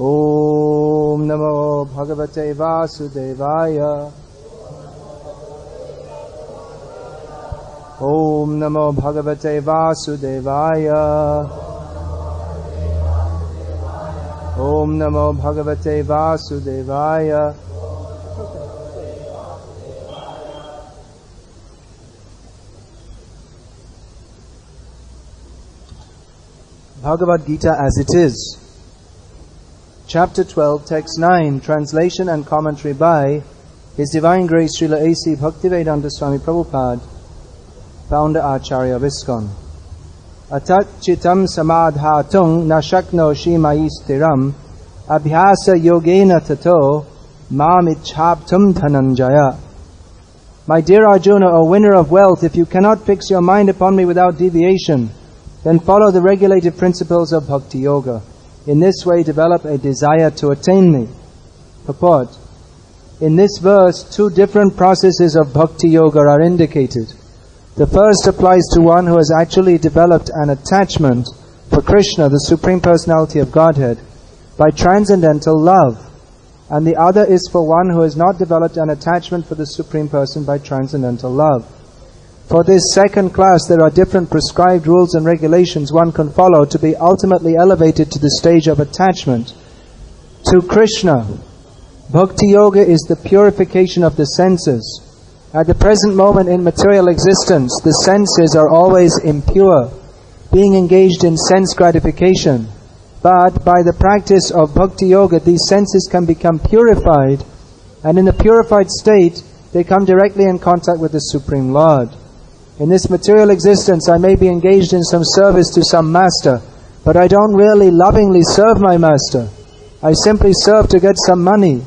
Om Namo Bhagavate Vasudevaya. Om Namo Bhagavate Vasudevaya. Om Namo Bhagavate Vasudevaya. Bhagavad Gita as it is. Chapter 12, Text 9, translation and commentary by His Divine Grace Srila A.C. Bhaktivedanta Swami Prabhupada, founder Acharya of ISKCON. Atat chitam samadhatung nashaknoshi maistiram abhyasa yogena tato mamichhaptum dhananjaya. My dear Arjuna, O winner of wealth, if you cannot fix your mind upon me without deviation, then follow the regulated principles of Bhakti Yoga. In this way, develop a desire to attain me. Purport. In this verse, two different processes of Bhakti Yoga are indicated. The first applies to one who has actually developed an attachment for Krishna, the Supreme Personality of Godhead, by transcendental love. And the other is for one who has not developed an attachment for the Supreme Person by transcendental love. For this second class, there are different prescribed rules and regulations one can follow to be ultimately elevated to the stage of attachment to Krishna. Bhakti Yoga is the purification of the senses. At the present moment in material existence, the senses are always impure, being engaged in sense gratification. But by the practice of Bhakti Yoga, these senses can become purified, and in the purified state, they come directly in contact with the Supreme Lord. In this material existence, I may be engaged in some service to some master, but I don't really lovingly serve my master. I simply serve to get some money.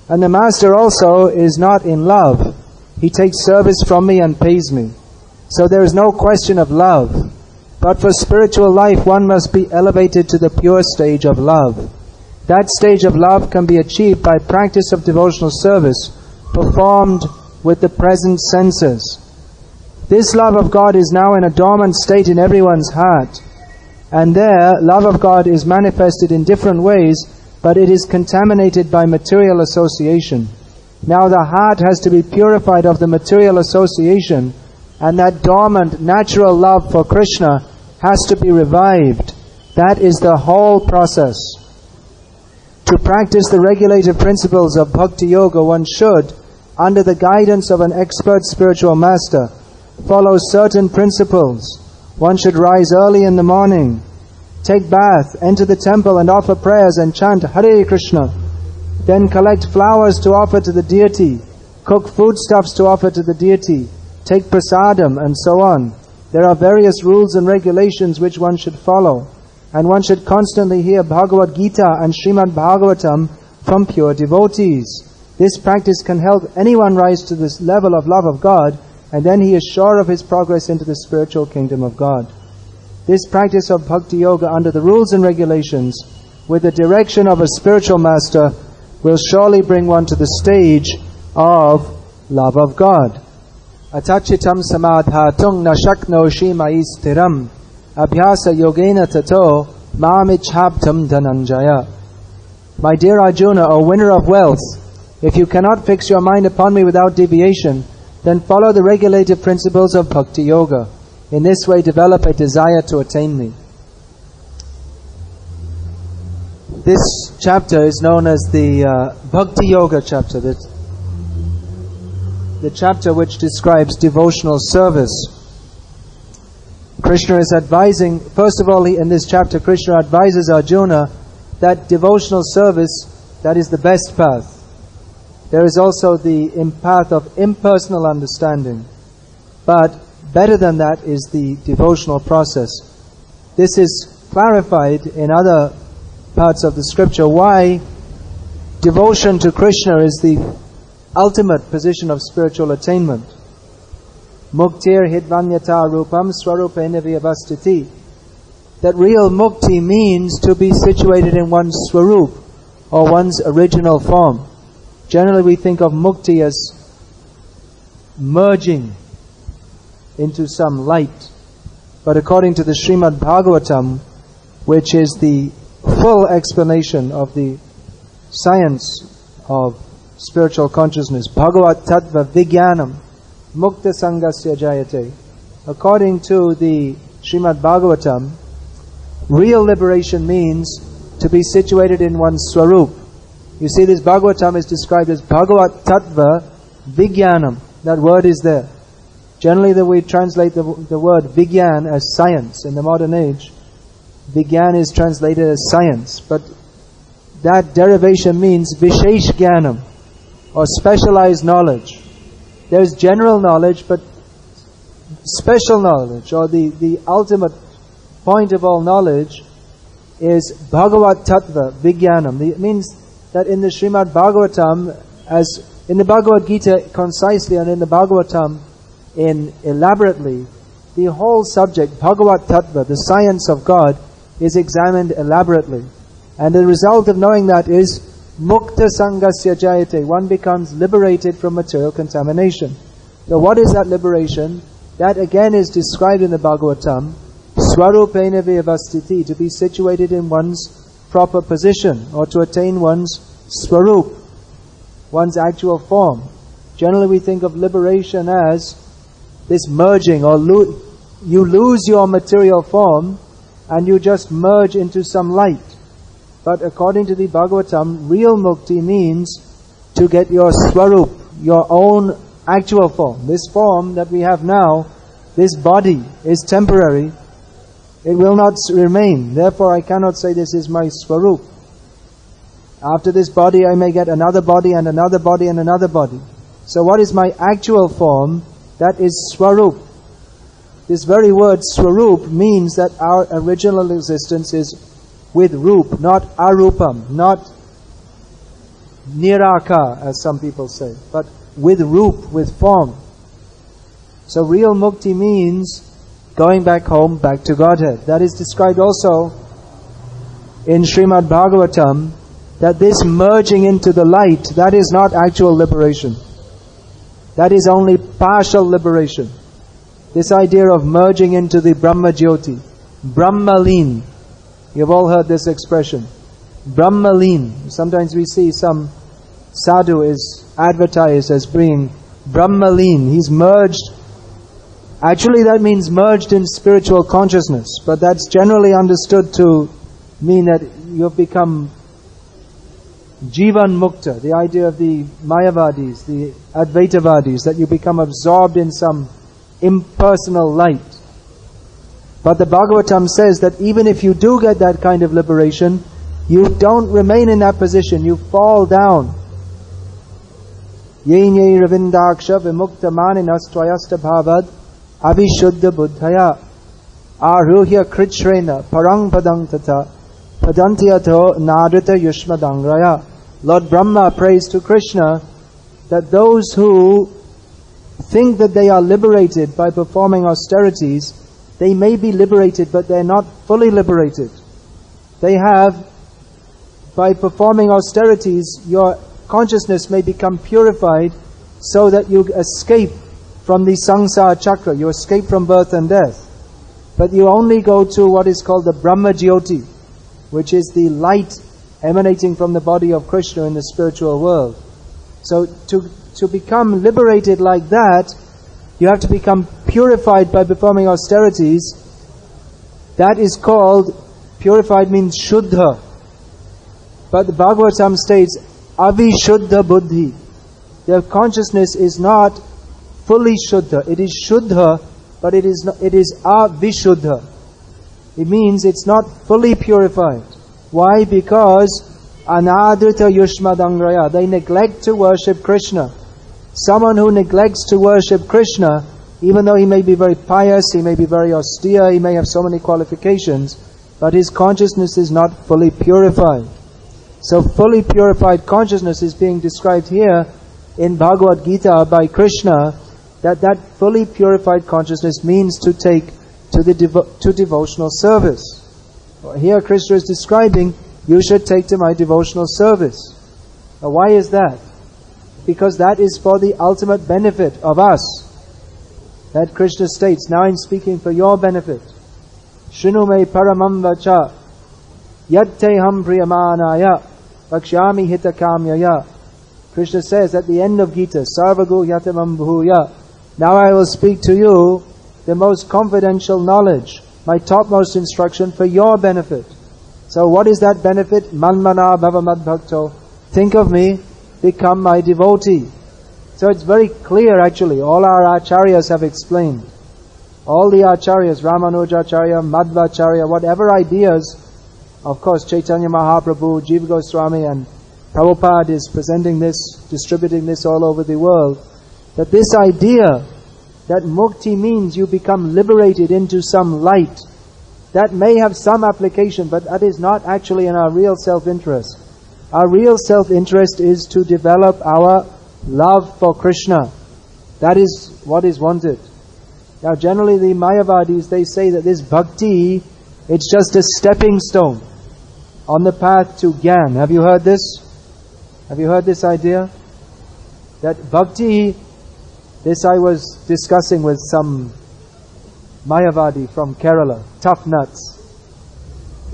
And the master also is not in love. He takes service from me and pays me. So there is no question of love. But for spiritual life, one must be elevated to the pure stage of love. That stage of love can be achieved by practice of devotional service performed with the present senses. This love of God is now in a dormant state in everyone's heart. And there, love of God is manifested in different ways, but it is contaminated by material association. Now the heart has to be purified of the material association, and that dormant, natural love for Krishna has to be revived. That is the whole process. To practice the regulative principles of Bhakti Yoga, one should, under the guidance of an expert spiritual master, follow certain principles. One should rise early in the morning, take bath, enter the temple and offer prayers and chant Hare Krishna. Then collect flowers to offer to the deity, cook foodstuffs to offer to the deity, take prasadam and so on. There are various rules and regulations which one should follow. And one should constantly hear Bhagavad Gita and Srimad Bhagavatam from pure devotees. This practice can help anyone rise to this level of love of God, and then he is sure of his progress into the spiritual kingdom of God. This practice of Bhakti Yoga under the rules and regulations, with the direction of a spiritual master, will surely bring one to the stage of love of God. Atachitam samadhatung nashaknoshi maistiram abhyasa yogena tato mamichhaptam dhananjaya. My dear Arjuna, O winner of wealth, if you cannot fix your mind upon me without deviation, then follow the regulative principles of Bhakti Yoga. In this way, develop a desire to attain me. This chapter is known as the Bhakti Yoga chapter, the chapter which describes devotional service. Krishna is advising, first of all, in this chapter, Krishna advises Arjuna that devotional service, that is the best path. There is also the path of impersonal understanding. But better than that is the devotional process. This is clarified in other parts of the scripture why devotion to Krishna is the ultimate position of spiritual attainment. Muktir hidvanyata rupam swarupena vyavastiti. That real mukti means to be situated in one's swarup, or one's original form. Generally we think of mukti as merging into some light. But according to the Srimad Bhagavatam, which is the full explanation of the science of spiritual consciousness. Bhagavat Tattva Vijnanam Mukta Sangasya Jayate. According to the Srimad Bhagavatam, real liberation means to be situated in one's Swarup. You see, this Bhagavatam is described as Bhagavat Tattva Vijnanam. That word is there. Generally, we translate the word Vigyan as science. In the modern age, Vigyan is translated as science. But that derivation means Vishesh Jnanam, or specialized knowledge. There is general knowledge, but special knowledge, or the ultimate point of all knowledge, is Bhagavat Tattva Vijnanam. It means that in the Srimad Bhagavatam, as in the Bhagavad Gita concisely, and in the Bhagavatam elaborately, the whole subject, Bhagavat Tattva, the science of God, is examined elaborately. And the result of knowing that is Mukta Sangasya Jayate. One becomes liberated from material contamination. So what is that liberation? That again is described in the Bhagavatam. Swarupena Vyavastiti, to be situated in one's proper position, or to attain one's Swarup, one's actual form. Generally we think of liberation as this merging, or you lose your material form and you just merge into some light. But according to the Bhagavatam, real mukti means to get your Swarup, your own actual form. This form that we have now, this body, is temporary. It will not remain. Therefore I cannot say this is my Swarup. After this body I may get another body and another body and another body. So what is my actual form? That is Swarup. This very word Swarup means that our original existence is with Rup, not Arupam, not Niraka, as some people say, but with Rup, with form. So real mukti means going back home, back to Godhead. That is described also in Srimad Bhagavatam, that this merging into the light, that is not actual liberation. That is only partial liberation. This idea of merging into the Brahma Jyoti, Brahmalin. You've all heard this expression, Brahmalin. Sometimes we see some sadhu is advertised as being Brahmalin. He's merged. Actually that means merged in spiritual consciousness, but that's generally understood to mean that you've become Jivan Mukta, the idea of the Mayavadis, the Advaitavadis, that you become absorbed in some impersonal light. But the Bhagavatam says that even if you do get that kind of liberation, you don't remain in that position, you fall down. Yenye ravindaksha vimukta maninas tvayasta bhavad avishuddha buddhaya aruhya krichrena parang padang tata padantiyato nadrita yushmadangraya. Lord Brahma prays to Krishna that those who think that they are liberated by performing austerities, they may be liberated, but they're not fully liberated. They have, by performing austerities, your consciousness may become purified so that you escape from the samsara chakra, you escape from birth and death. But you only go to what is called the Brahma Jyoti, which is the light emanating from the body of Krishna in the spiritual world. So to become liberated like that, you have to become purified by performing austerities. That is called, purified means Shuddha. But the Bhagavatam states, Avishuddha Buddhi. Their consciousness is not fully Shuddha. It is Shuddha, but it is Avishuddha. It means it's not fully purified. Why? Because Anadrita Yushmadangraya, they neglect to worship Krishna. Someone who neglects to worship Krishna, even though he may be very pious, he may be very austere, he may have so many qualifications, but his consciousness is not fully purified. So fully purified consciousness is being described here in Bhagavad Gita by Krishna, that fully purified consciousness means to take to devotional service. Here Krishna is describing, you should take to my devotional service. Now why is that? Because that is for the ultimate benefit of us. That Krishna states, now I'm speaking for your benefit. Shrinume paramam vacha yatteham priyamanaya vakshyami hitakamyaya. Krishna says at the end of Gita, sarvagu yatamam bhuya. Now I will speak to you the most confidential knowledge, my topmost instruction for your benefit. So what is that benefit? Manmana bhava madbhakto. Think of me, become my devotee. So it's very clear actually, all our acharyas have explained. All the acharyas, Ramanujacharya, Madhvacharya, whatever ideas, of course Chaitanya Mahaprabhu, Jiva Goswami and Prabhupada is presenting this, distributing this all over the world, that this idea that mukti means you become liberated into some light, that may have some application, but that is not actually in our real self-interest. Our real self-interest is to develop our love for Krishna. That is what is wanted. Now generally the Mayavadis, they say that this bhakti, it's just a stepping stone on the path to Gyan. Have you heard this? Have you heard this idea? That bhakti, this I was discussing with some Mayavadi from Kerala, tough nuts,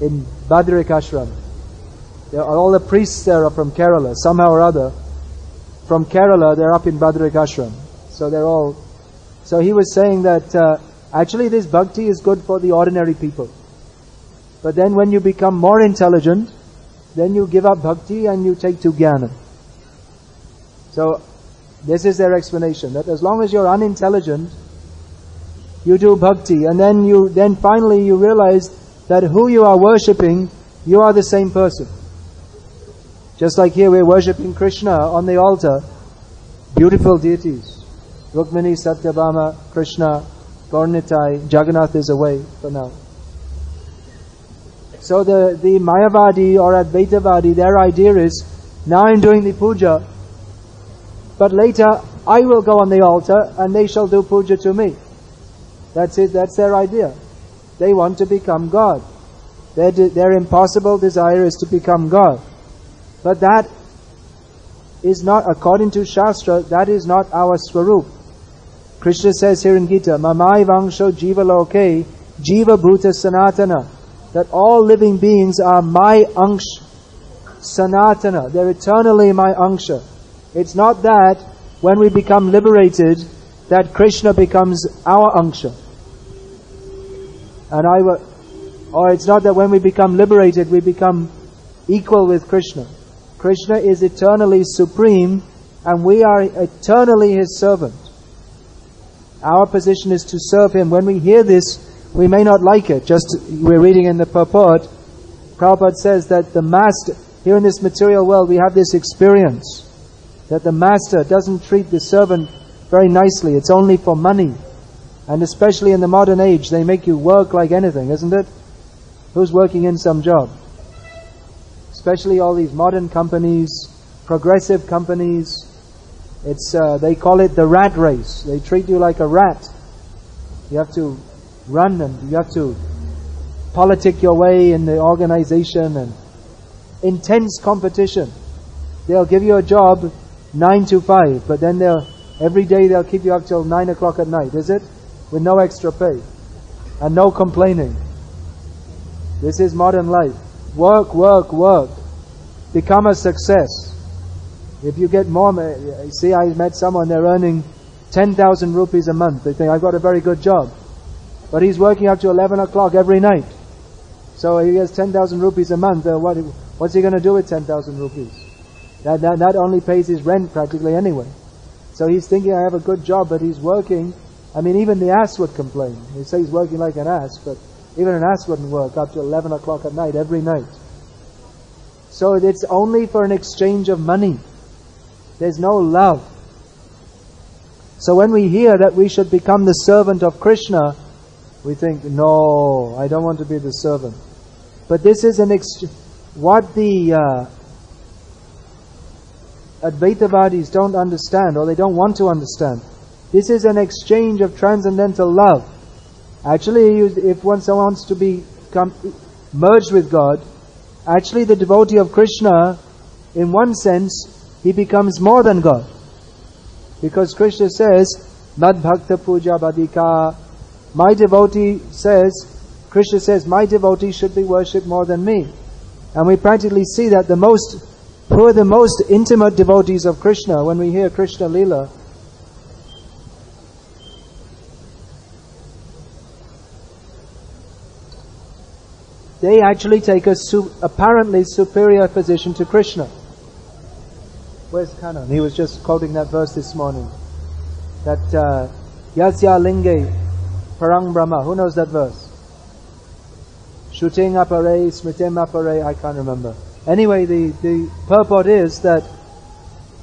in Badrik Ashram. All the priests there are from Kerala, somehow or other. From Kerala, they're up in Badrik Ashram. So they're all... So he was saying that actually this bhakti is good for the ordinary people. But then when you become more intelligent, then you give up bhakti and you take to jnana. So this is their explanation, that as long as you're unintelligent, you do bhakti, and then finally you realize that who you are worshipping, you are the same person. Just like here we're worshipping Krishna on the altar, beautiful deities. Rukmini, Satyabhama, Krishna, Gaurnitai, Jagannath is away for now. So the Mayavadi or Advaitavadi, their idea is, now I'm doing the puja, but later I will go on the altar and they shall do puja to me. That's it, that's their idea. They want to become God. Their impossible desire is to become God. But that is not, according to Shastra, that is not our Swarup. Krishna says here in Gita, Mamai Vangsho Jiva Loke, Jiva Bhuta Sanatana, that all living beings are my Angsh Sanatana, they're eternally my Angsha. It's not that when we become liberated, that Krishna becomes our Angsha. Or it's not that when we become liberated, we become equal with Krishna. Krishna is eternally supreme and we are eternally His servant. Our position is to serve Him. When we hear this, we may not like it. Just, we're reading in the purport, Prabhupada says that the Master, here in this material world, we have this experience that the Master doesn't treat the servant very nicely. It's only for money. And especially in the modern age, they make you work like anything, isn't it? Who's working in some job? Especially all these modern companies, progressive companies. They call it the rat race. They treat you like a rat. You have to run and you have to politic your way in the organization, and intense competition. They'll give you a job 9 to 5, but then every day they'll keep you up till 9 o'clock at night, is it? With no extra pay and no complaining. This is modern life. Work, work, work. Become a success. If you get more, see, I met someone, they're earning 10,000 rupees a month. They think, I've got a very good job. But he's working up to 11 o'clock every night. So he has 10,000 rupees a month. What's he going to do with 10,000 rupees? That only pays his rent practically anyway. So he's thinking, I have a good job, but he's working. I mean, even the ass would complain. He says he's working like an ass, but even an ass wouldn't work up to 11 o'clock at night, every night. So it's only for an exchange of money. There's no love. So when we hear that we should become the servant of Krishna, we think, no, I don't want to be the servant. But this is what the Advaitavadis don't understand, or they don't want to understand. This is an exchange of transcendental love. Actually, if one wants to become merged with God, actually the devotee of Krishna, in one sense, he becomes more than God. Because Krishna says, Mad Bhakta Puja Badika, my devotee says, Krishna says, my devotee should be worshipped more than me. And we practically see that who are the most intimate devotees of Krishna when we hear Krishna Leela? They actually take a apparently superior position to Krishna. Where's Kanan? He was just quoting that verse this morning. That Yasya Linge Parang Brahma. Who knows that verse? Shruting apare, smritim apare, I can't remember. Anyway, the purport is that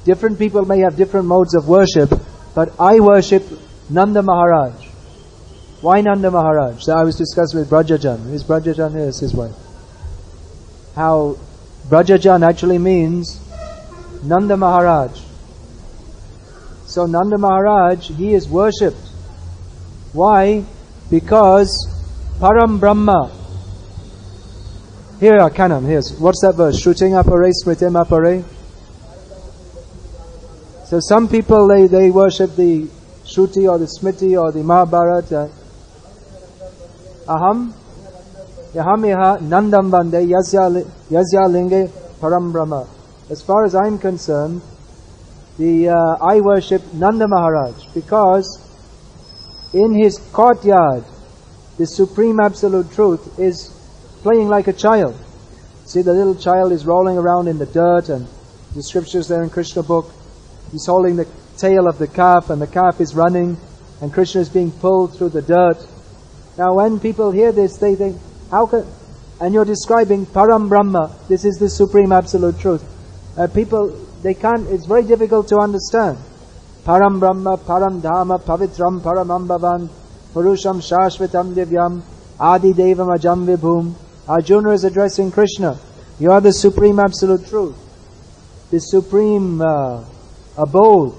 different people may have different modes of worship, but I worship Nanda Maharaj. Why Nanda Maharaj? So I was discussing with Brajajan. Is Brajajan here? Is his wife. How Brajajan actually means Nanda Maharaj. So Nanda Maharaj, he is worshipped. Why? Because Param Brahma. Here are Kanam. What's that verse? Shruting apare, smritim apare. So some people they worship the Shruti or the Smriti or the Mahabharata. Aham iha nandam bande yasya linge param brahma. As far as I'm concerned, I worship Nanda Maharaj because in his courtyard, the Supreme Absolute Truth is playing like a child. See, the little child is rolling around in the dirt, and the scriptures there in Krishna book. He's holding the tail of the calf, and the calf is running, and Krishna is being pulled through the dirt. Now when people hear this, they think, how can... And you're describing Param Brahma. This is the Supreme Absolute Truth. People, they can't... It's very difficult to understand. Param Brahma, Param Dhamma, Pavitram, Paramam Bhavan, Purusham Shashvatam Divyam, Adi Devam Ajam Vibhum. Arjuna is addressing Krishna. You are the Supreme Absolute Truth. The Supreme Abode.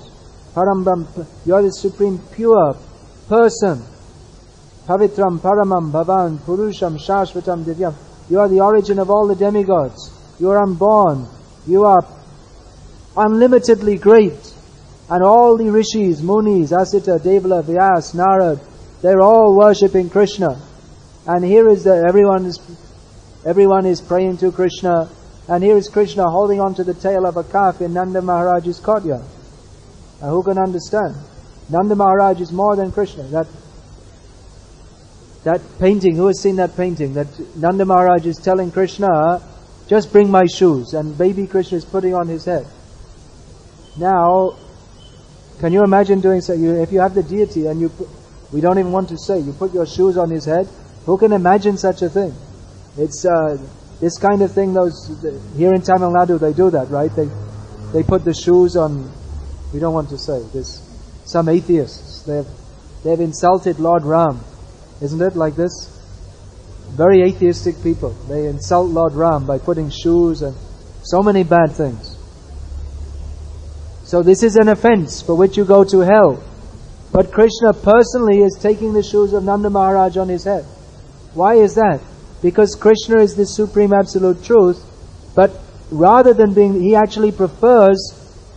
Param Brahma. You are the Supreme Pure Person. Pavitram, Paramam, Bhavan, Purusham, Shashvatam, Divyam. You are the origin of all the demigods. You are unborn. You are unlimitedly great. And all the rishis, munis, Asita, Devala, Vyas, Narad, they're all worshipping Krishna. And here is everyone is praying to Krishna. And here is Krishna holding on to the tail of a calf in Nanda Maharaj's courtyard. Now who can understand? Nanda Maharaj is more than Krishna. That painting, who has seen that painting? That Nanda Maharaj is telling Krishna, just bring my shoes. And baby Krishna is putting on his head. Now, can you imagine doing so? If you have the deity and we don't even want to say, you put your shoes on his head, who can imagine such a thing? It's this kind of thing, here in Tamil Nadu they do that, right? They put the shoes on, we don't want to say, there's some atheists, they've insulted Lord Ram. Isn't it like this? Very atheistic people. They insult Lord Ram by putting shoes and so many bad things. So this is an offense for which you go to hell. But Krishna personally is taking the shoes of Nanda Maharaj on his head. Why is that? Because Krishna is the Supreme Absolute Truth, but rather than he actually prefers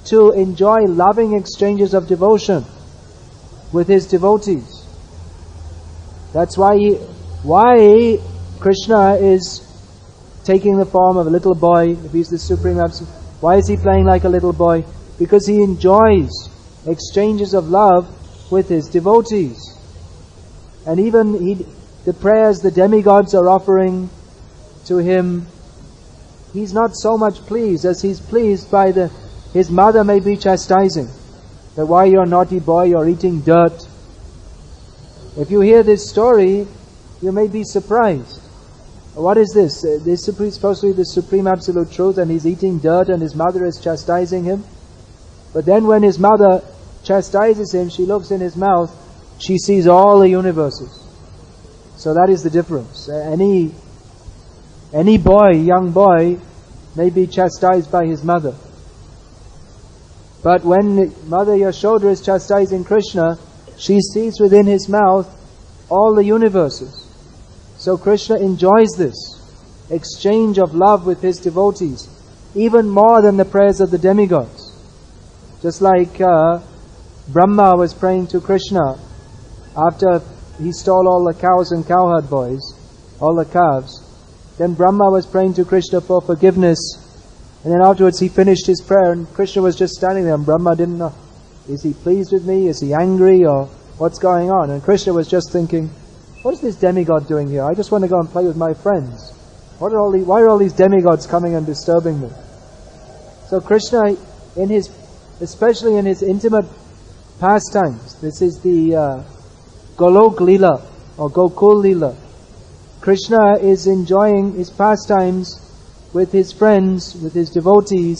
to enjoy loving exchanges of devotion with his devotees. That's why Krishna is taking the form of a little boy. If he's the Supreme Absolute, why is he playing like a little boy? Because he enjoys exchanges of love with his devotees. And even the prayers the demigods are offering to him, he's not so much pleased as he's pleased by his mother may be chastising. That why you're a naughty boy, you're eating dirt. If you hear this story, you may be surprised. What is this? This is supposed to be the Supreme Absolute Truth, and he's eating dirt and his mother is chastising him. But then when his mother chastises him, she looks in his mouth, she sees all the universes. So that is the difference. Any boy, young boy, may be chastised by his mother. But when Mother Yashoda is chastising Krishna, she sees within his mouth all the universes. So Krishna enjoys this exchange of love with his devotees, even more than the prayers of the demigods. Just like Brahma was praying to Krishna after he stole all the cows and cowherd boys, all the calves. Then Brahma was praying to Krishna for forgiveness. And then afterwards he finished his prayer and Krishna was just standing there and Brahma didn't know, is he pleased with me? Is he angry? Or what's going on? And Krishna was just thinking, what is this demigod doing here? I just want to go and play with my friends. Why are all these demigods coming and disturbing me? So Krishna, especially in his intimate pastimes, this is the Golok Lila or Gokul Lila. Krishna is enjoying his pastimes with his friends, with his devotees.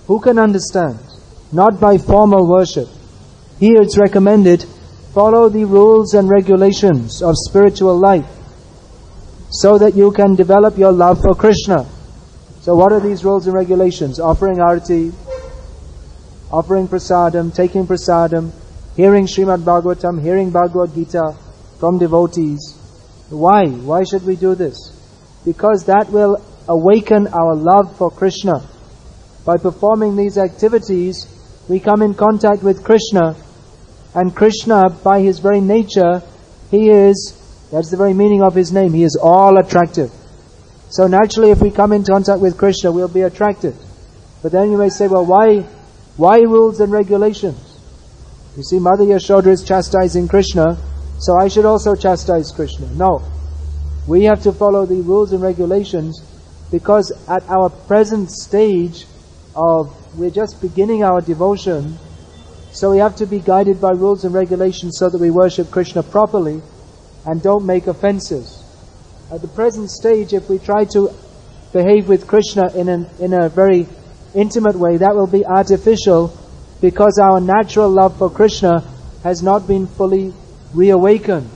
Who can understand? Not by formal worship. Here it's recommended, follow the rules and regulations of spiritual life so that you can develop your love for Krishna. So what are these rules and regulations? Offering arati, offering prasadam, taking prasadam, hearing Srimad Bhagavatam, hearing Bhagavad Gita from devotees. Why? Why should we do this? Because that will awaken our love for Krishna. By performing these activities, we come in contact with Krishna. And Krishna, by His very nature, that's the very meaning of His name, He is all attractive. So naturally, if we come in contact with Krishna, we'll be attracted. But then you may say, well, why rules and regulations? You see, Mother Yashoda is chastising Krishna, so I should also chastise Krishna. No. We have to follow the rules and regulations because at our present stage we're just beginning our devotion, so we have to be guided by rules and regulations so that we worship Krishna properly and don't make offenses. At the present stage, if we try to behave with Krishna in a very intimate way, that will be artificial because our natural love for Krishna has not been fully reawakened.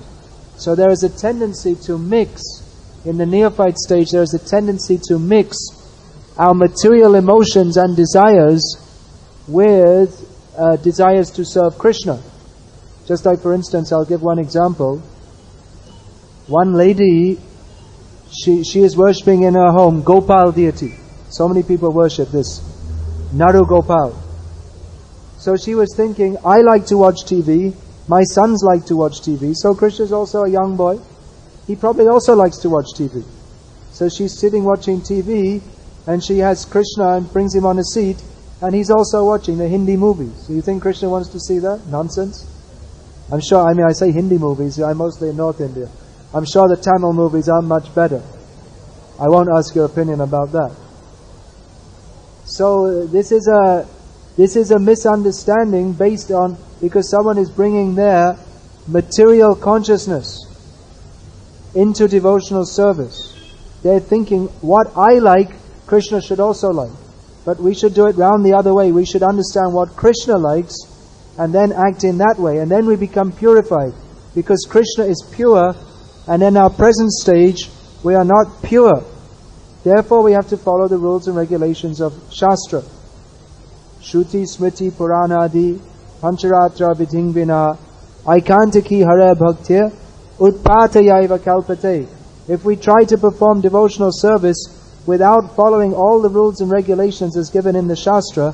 So there is a tendency to mix, in the neophyte stage, there is a tendency to mix our material emotions and desires with desires to serve Krishna. Just like, for instance, I'll give one example. One lady, she is worshipping in her home Gopal deity. So many people worship this Naru Gopal. So she was thinking, I like to watch TV, my sons like to watch TV, so Krishna is also a young boy. He probably also likes to watch TV. So she's sitting watching TV and she has Krishna and brings him on a seat and he's also watching the Hindi movies. So you think Krishna wants to see that? Nonsense. I'm sure, I say Hindi movies, I'm mostly in North India. I'm sure the Tamil movies are much better. I won't ask your opinion about that. So this is a misunderstanding based on, because someone is bringing their material consciousness into devotional service. They're thinking, what I like, Krishna should also like. But we should do it round the other way. We should understand what Krishna likes and then act in that way. And then we become purified. Because Krishna is pure, and in our present stage, we are not pure. Therefore, we have to follow the rules and regulations of Shastra. Shruti, Smriti, Purana, Adi, Pancharatra, Vidhingvina, Aikantaki, Hare Bhaktir, Utpatayaiva Kalpate. If we try to perform devotional service without following all the rules and regulations as given in the Shastra,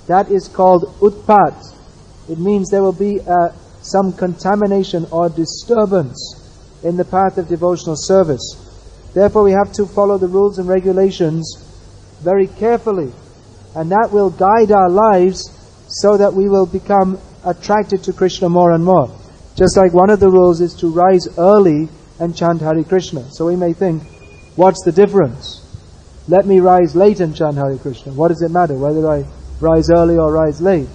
that is called Utpat. It means there will be some contamination or disturbance in the path of devotional service. Therefore, we have to follow the rules and regulations very carefully. And that will guide our lives so that we will become attracted to Krishna more and more. Just like one of the rules is to rise early and chant Hare Krishna. So we may think, what's the difference? Let me rise late and chant Hare Krishna. What does it matter whether I rise early or rise late?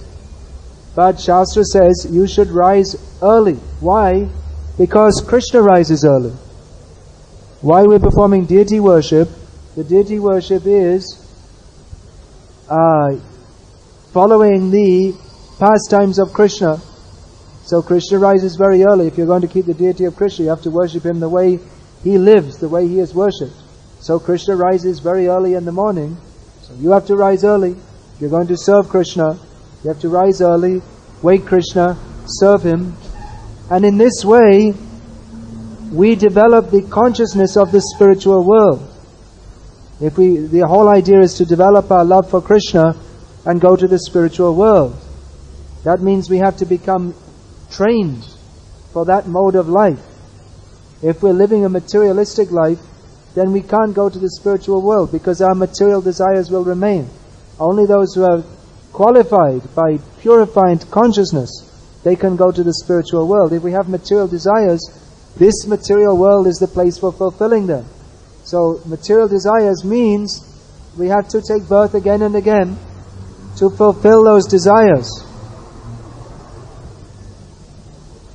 But Shastra says you should rise early. Why? Because Krishna rises early. While we're performing deity worship, the deity worship is following the pastimes of Krishna. So Krishna rises very early. If you're going to keep the deity of Krishna, you have to worship Him the way He lives, the way He is worshipped. So Krishna rises very early in the morning. So you have to rise early. If you're going to serve Krishna, you have to rise early, wake Krishna, serve Him. And in this way, we develop the consciousness of the spiritual world. The whole idea is to develop our love for Krishna and go to the spiritual world. That means we have to become trained for that mode of life. If we're living a materialistic life, then we can't go to the spiritual world because our material desires will remain. Only those who are qualified by purified consciousness, they can go to the spiritual world. If we have material desires, this material world is the place for fulfilling them. So material desires means we have to take birth again and again to fulfill those desires.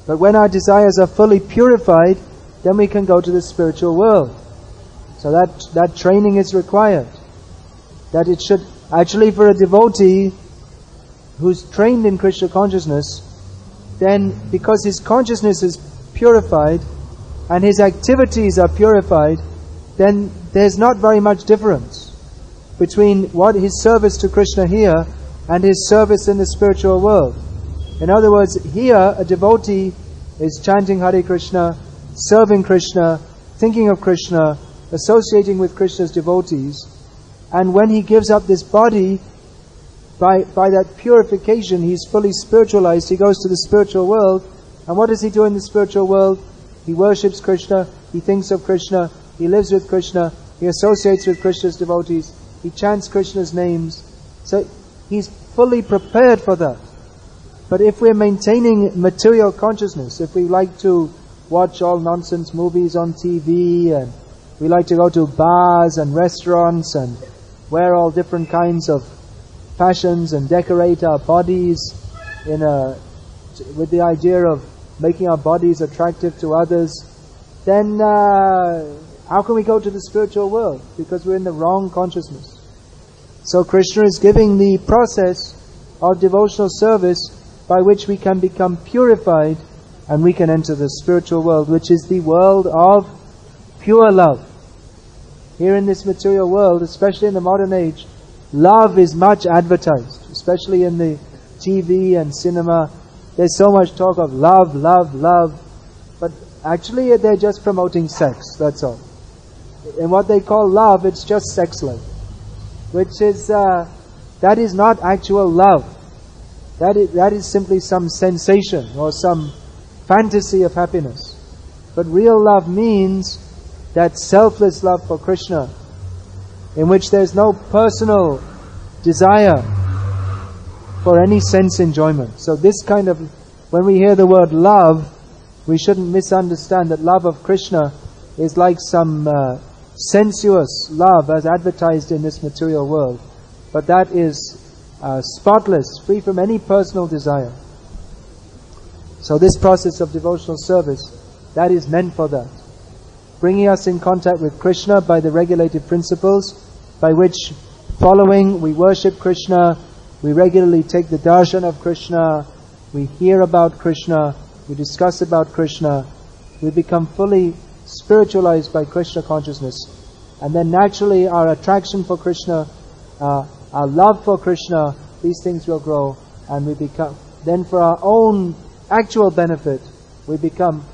But when our desires are fully purified, then we can go to the spiritual world. So that training is required. That it should, actually for a devotee who's trained in Krishna consciousness, then because his consciousness is purified and his activities are purified, then there's not very much difference between what his service to Krishna here and his service in the spiritual world. In other words, here a devotee is chanting Hare Krishna, serving Krishna, thinking of Krishna, associating with Krishna's devotees, and when he gives up this body, by that purification, he's fully spiritualized. He goes to the spiritual world, and what does he do in the spiritual world? He worships Krishna, he thinks of Krishna, he lives with Krishna, he associates with Krishna's devotees, he chants Krishna's names. So he's fully prepared for that. But if we're maintaining material consciousness, if we like to watch all nonsense movies on TV, and we like to go to bars and restaurants and wear all different kinds of fashions and decorate our bodies with the idea of making our bodies attractive to others, then how can we go to the spiritual world? Because we're in the wrong consciousness. So Krishna is giving the process of devotional service by which we can become purified and we can enter the spiritual world, which is the world of pure love. Here in this material world, especially in the modern age, love is much advertised, especially in the TV and cinema. There's so much talk of love, love, love. But actually they're just promoting sex, that's all. And what they call love, it's just sex love. Which is, that is not actual love. That is simply some sensation or some fantasy of happiness. But real love means that selfless love for Krishna, in which there's no personal desire for any sense enjoyment. So this kind of, when we hear the word love, we shouldn't misunderstand that love of Krishna is like some sensuous love as advertised in this material world. But that is spotless, free from any personal desire. So this process of devotional service, that is meant for that. Bringing us in contact with Krishna by the regulative principles, by which following we worship Krishna, we regularly take the darshan of Krishna, we hear about Krishna, we discuss about Krishna, we become fully spiritualized by Krishna consciousness. And then naturally our attraction for Krishna, our love for Krishna, these things will grow, and we become, then for our own actual benefit, we become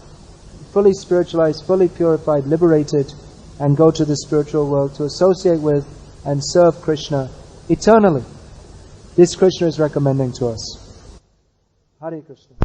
fully spiritualized, fully purified, liberated, and go to the spiritual world to associate with and serve Krishna eternally. This Krishna is recommending to us. Hare Krishna.